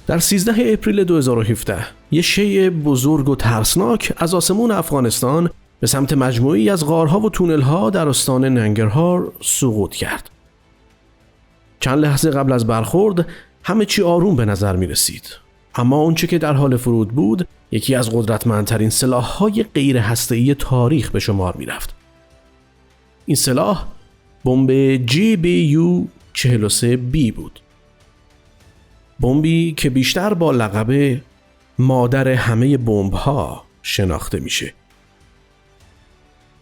در 13 اپریل 2017 یه شیء بزرگ و ترسناک از آسمون افغانستان به سمت مجموعی از غارها و تونل‌ها در استان ننگرهار سقوط کرد. چند لحظه قبل از برخورد همه چی آروم به نظر می رسید. اما اونچه که در حال فرود بود یکی از قدرتمندترین سلاح‌های غیر هسته‌ای تاریخ به شمار می رفت. این سلاح بمب GBU-43B بود. بمبی که بیشتر با لقب مادر همه بمب‌ها شناخته میشه.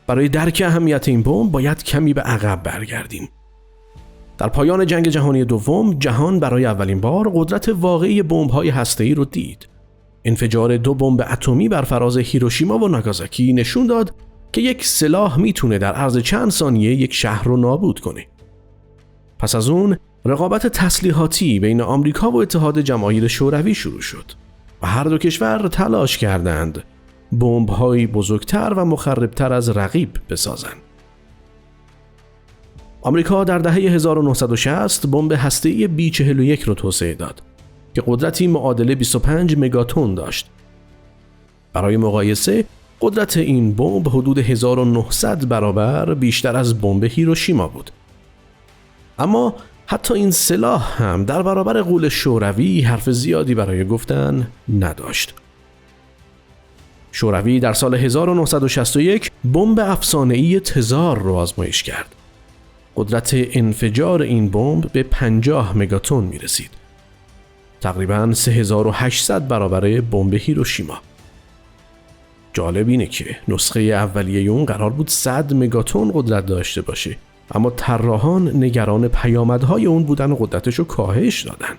برای درک اهمیت این بمب باید کمی به عقب برگردیم. در پایان جنگ جهانی دوم جهان برای اولین بار قدرت واقعی بمب‌های هسته‌ای رو دید. انفجار 2 بمب اتمی بر فراز هیروشیما و ناگازاکی نشون داد که یک سلاح میتونه در عرض چند ثانیه یک شهر رو نابود کنه. پس از اون رقابت تسلیحاتی بین آمریکا و اتحاد جماهیر شوروی شروع شد و هر دو کشور تلاش کردند بمب‌های بزرگتر و مخربتر از رقیب بسازند. آمریکا در دهه 1960 بمب هسته‌ای B-41 رو توسعه داد که قدرتی معادل 25 مگاتن داشت. برای مقایسه قدرت این بمب حدود 1900 برابر بیشتر از بمب هیروشیما بود. اما حتی این سلاح هم در برابر غول شوروی حرف زیادی برای گفتن نداشت. شوروی در سال 1961 بمب افسانه‌ای تزار رو آزمایش کرد. قدرت انفجار این بمب به 50 مگاتن می رسید. تقریباً 3800 برابر بمب هیروشیما. جالب اینه که نسخه اولیه اون قرار بود 100 مگاتن قدرت داشته باشه، اما طراحان نگران پیامدهای اون بودن و قدرتش رو کاهش دادن.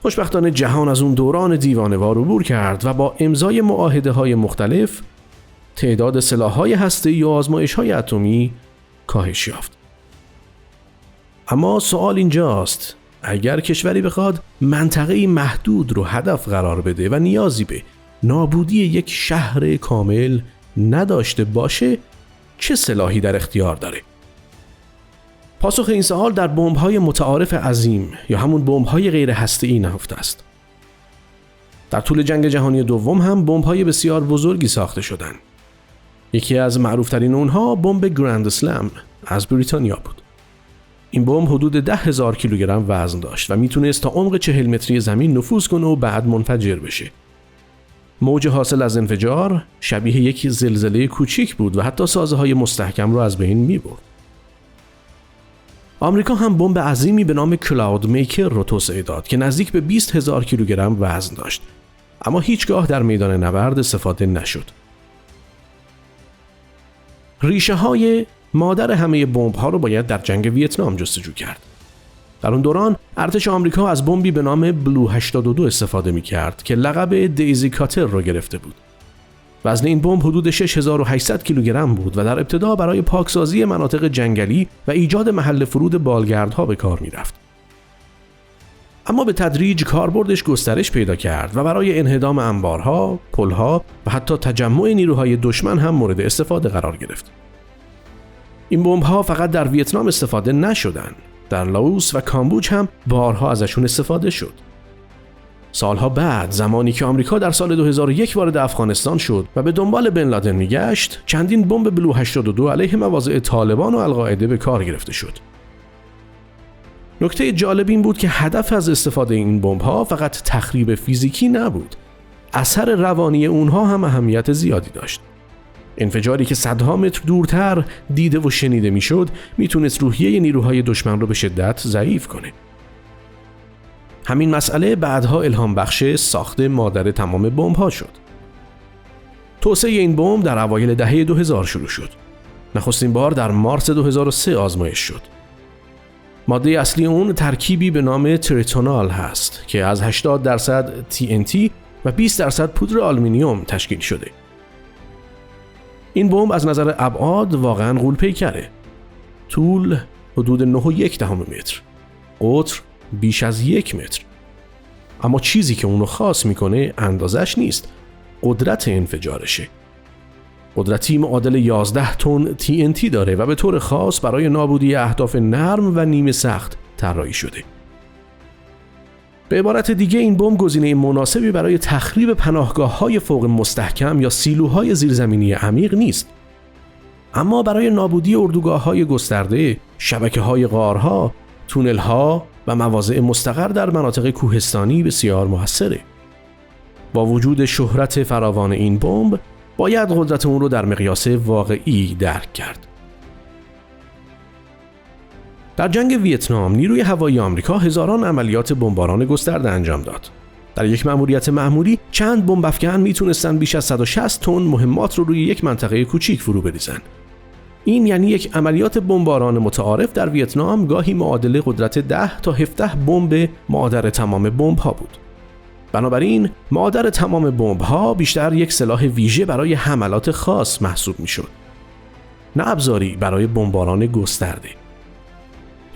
خوشبختانه جهان از اون دوران دیوانه‌وار عبور کرد و با امضای معاهده‌های مختلف تعداد سلاح‌های هسته‌ای و آزمایش‌های اتمی کاهش یافت. اما سوال اینجاست، اگر کشوری بخواد منطقه‌ای محدود رو هدف قرار بده و نیازی به نابودی یک شهر کامل نداشته باشه، چه سلاحی در اختیار داره؟ پاسخ این سوال در بمب‌های متعارف عظیم یا همون بمب‌های غیر هسته‌ای نهفته است. در طول جنگ جهانی دوم هم بمب‌های بسیار بزرگی ساخته شدند. یکی از معروفترین اونها بمب گراند اسلم از بریتانیا بود. این بمب حدود 10,000 کیلوگرم وزن داشت و میتونست تا عمق 40 متری زمین نفوذ کنه و بعد منفجر بشه. موج حاصل از انفجار شبیه یک زلزله کوچیک بود و حتی سازه‌های مستحکم رو از بین می‌برد. آمریکا هم بمب عظیمی به نام کلاود میکر رو توسعه داد که نزدیک به 20,000 کیلوگرم وزن داشت، اما هیچگاه در میدان نبرد استفاده نشد. ریشه های مادر همه بمب ها رو باید در جنگ ویتنام جستجو کرد. در اون دوران ارتش آمریکا از بمبی به نام بلو 82 استفاده می کرد که لقب دیزی کاتر رو گرفته بود. وزن این بمب حدود 6800 کیلوگرم بود و در ابتدا برای پاکسازی مناطق جنگلی و ایجاد محل فرود بالگردها به کار می رفت. اما به تدریج کاربردش گسترش پیدا کرد و برای انهدام انبارها، پلها و حتی تجمع نیروهای دشمن هم مورد استفاده قرار گرفت. این بمب‌ها فقط در ویتنام استفاده نشدند. در لاوس و کامبوج هم بارها ازشون استفاده شد. سالها بعد، زمانی که آمریکا در سال 2001 وارد افغانستان شد و به دنبال بن لادن میگشت، چندین بمب بلو 82 علیه مواضع طالبان و القاعده به کار گرفته شد. نکته جالب این بود که هدف از استفاده این بمب‌ها فقط تخریب فیزیکی نبود. اثر روانی اونها هم اهمیت زیادی داشت. انفجاری که صدها متر دورتر دیده و شنیده میشد، میتونست روحیه نیروهای دشمن رو به شدت ضعیف کنه. همین مسئله بعدها الهام بخش ساخت مادر تمام بمب‌ها شد. توسعه این بمب در اوایل دهه 2000 شروع شد. نخستین بار در مارس 2003 آزمایش شد. ماده اصلی اون ترکیبی به نام تریتونال هست که از 80% TNT و 20% پودر آلومینیوم تشکیل شده. این بمب از نظر ابعاد واقعاً غول‌پیکره. طول حدود 9.1 متر، قطر بیش از 1 متر. اما چیزی که اونو خاص میکنه اندازش نیست، قدرت انفجارشه. قدرتی معادل 11 تن TNT داره و به طور خاص برای نابودی اهداف نرم و نیمه سخت طراحی شده. به عبارت دیگه این بمب گزینه مناسبی برای تخریب پناهگاه‌های فوق مستحکم یا سیلوهای زیرزمینی عمیق نیست. اما برای نابودی اردوگاه‌های گسترده، شبکه‌های غارها، تونل‌ها و مواضع مستقر در مناطق کوهستانی بسیار موثره. با وجود شهرت فراوان این بمب، باید قدرت اون رو در مقیاس واقعی درک کرد. در جنگ ویتنام نیروی هوایی آمریکا هزاران عملیات بمباران گسترده انجام داد. در یک مأموریت معمولی چند بمب افکن میتونستن بیش از 160 تن مهمات رو روی یک منطقه کوچیک فرو بریزن. این یعنی یک عملیات بمباران متعارف در ویتنام گاهی معادل قدرت 10 تا 17 بمب مادر تمام بمب‌ها بود. بنابراین مادر تمام بمب‌ها بیشتر یک سلاح ویژه برای حملات خاص محسوب میشد، نه ابزاری برای بمباران گسترده.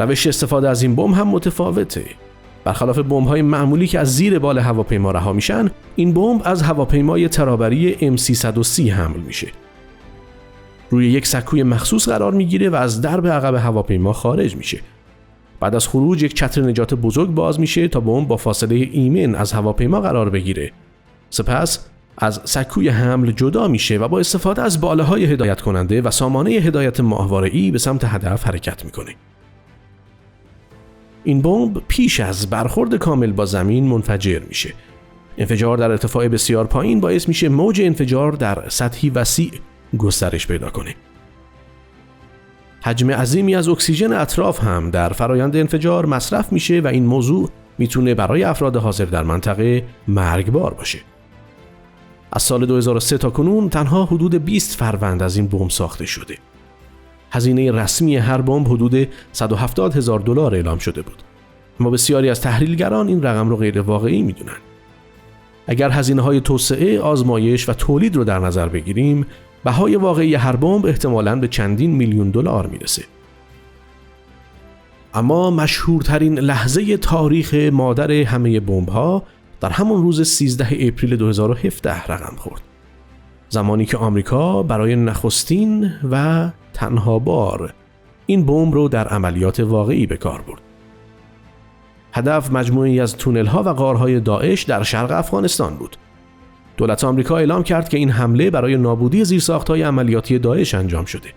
روش استفاده از این بمب هم متفاوته. برخلاف بمب‌های معمولی که از زیر بال هواپیما رها میشن، این بمب از هواپیمای ترابری M330 حمل میشه. روی یک سکوی مخصوص قرار میگیره و از درب عقب هواپیما خارج میشه. بعد از خروج یک چتر نجات بزرگ باز میشه تا بمب با فاصله ایمن از هواپیما قرار بگیره. سپس از سکوی حمل جدا میشه و با استفاده از باله‌های هدایت کننده و سامانه هدایت ماهواره‌ای به سمت هدف حرکت میکنه. این بمب پیش از برخورد کامل با زمین منفجر میشه. انفجار در ارتفاع بسیار پایین باعث میشه موج انفجار در سطحی وسیع گسترش پیدا کنه. حجم عظیمی از اکسیژن اطراف هم در فرایند انفجار مصرف میشه و این موضوع میتونه برای افراد حاضر در منطقه مرگبار باشه. از سال 2003 تا کنون تنها حدود 20 فروند از این بمب ساخته شده. هزینه رسمی هر بمب حدود $170,000 اعلام شده بود. اما بسیاری از تحلیلگران این رقم رو غیر واقعی میدونن. اگر هزینه‌های توسعه، آزمایش و تولید رو در نظر بگیریم، بهای واقعی هر بمب احتمالاً به چندین میلیون دلار میرسه. اما مشهورترین لحظه تاریخ مادر همه بمب‌ها در همون روز 13 اپریل 2017 رقم خورد. زمانی که آمریکا برای نخستین و تنها بار این بمب رو در عملیات واقعی به کار برد. هدف مجموعی از تونل‌ها و غارهای داعش در شرق افغانستان بود. دولت آمریکا اعلام کرد که این حمله برای نابودی زیرساخت‌های عملیاتی داعش انجام شده.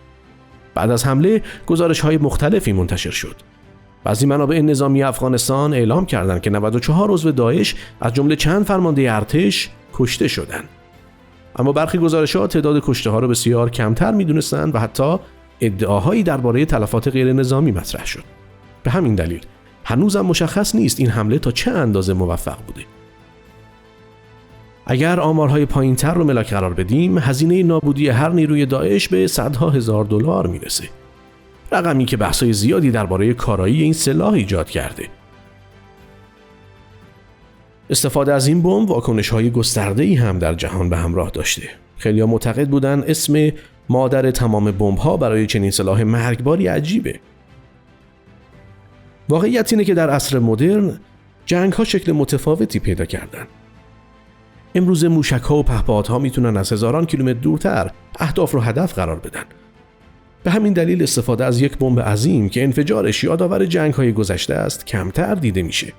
بعد از حمله گزارش‌های مختلفی منتشر شد. بعضی منابع نظامی افغانستان اعلام کردند که 94 عضو داعش از جمله چند فرمانده ارتش کشته شدند. اما برخی گزارش‌ها تعداد کشته‌ها را بسیار کمتر می‌دونستند و حتی ادعاهایی درباره تلفات غیر نظامی مطرح شد. به همین دلیل هنوزم مشخص نیست این حمله تا چه اندازه موفق بوده. اگر آمارهای پایین‌تر رو ملاک قرار بدیم، هزینه نابودی هر نیروی داعش به صدها هزار دلار میرسه. رقمی که بحث‌های زیادی درباره کارایی این سلاح ایجاد کرده. استفاده از این بمب واکنش‌های گسترده‌ای هم در جهان به همراه داشته. خیلی‌ها معتقد بودن اسم مادر تمام بمب‌ها برای چنین سلاح مرگباری عجیبه. واقعیت اینه که در عصر مدرن جنگ‌ها شکل متفاوتی پیدا کردن. امروز موشک‌ها و پهپادها میتونن از هزاران کیلومتر دورتر اهداف رو هدف قرار بدن. به همین دلیل استفاده از یک بمب عظیم که انفجارش یادآور جنگ‌های گذشته است کمتر دیده میشه.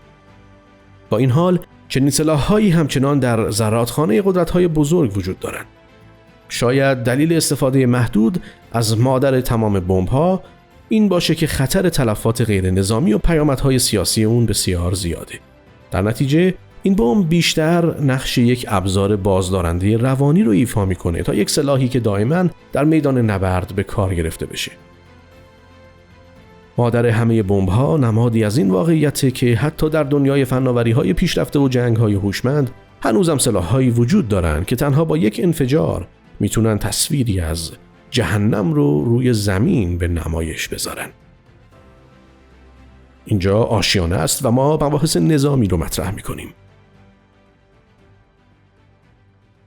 با این حال چنین سلاح‌هایی همچنان در زرادخانه قدرت‌های بزرگ وجود دارند. شاید دلیل استفاده محدود از مادر تمام بمب‌ها این باشه که خطر تلفات غیر نظامی و پیامدهای سیاسی اون بسیار زیاده. در نتیجه این بمب بیشتر نقش یک ابزار بازدارنده روانی رو ایفا میکنه تا یک سلاحی که دائما در میدان نبرد به کار گرفته بشه. مادر همه بمب‌ها نمادی از این واقعیته که حتی در دنیای فناوری‌های پیشرفته و جنگ‌های هوشمند هنوزم سلاح‌هایی وجود دارن که تنها با یک انفجار میتونن تصویری از جهنم رو روی زمین به نمایش بذارن. اینجا آشیانه است و ما مباحث نظامی رو مطرح میکنیم.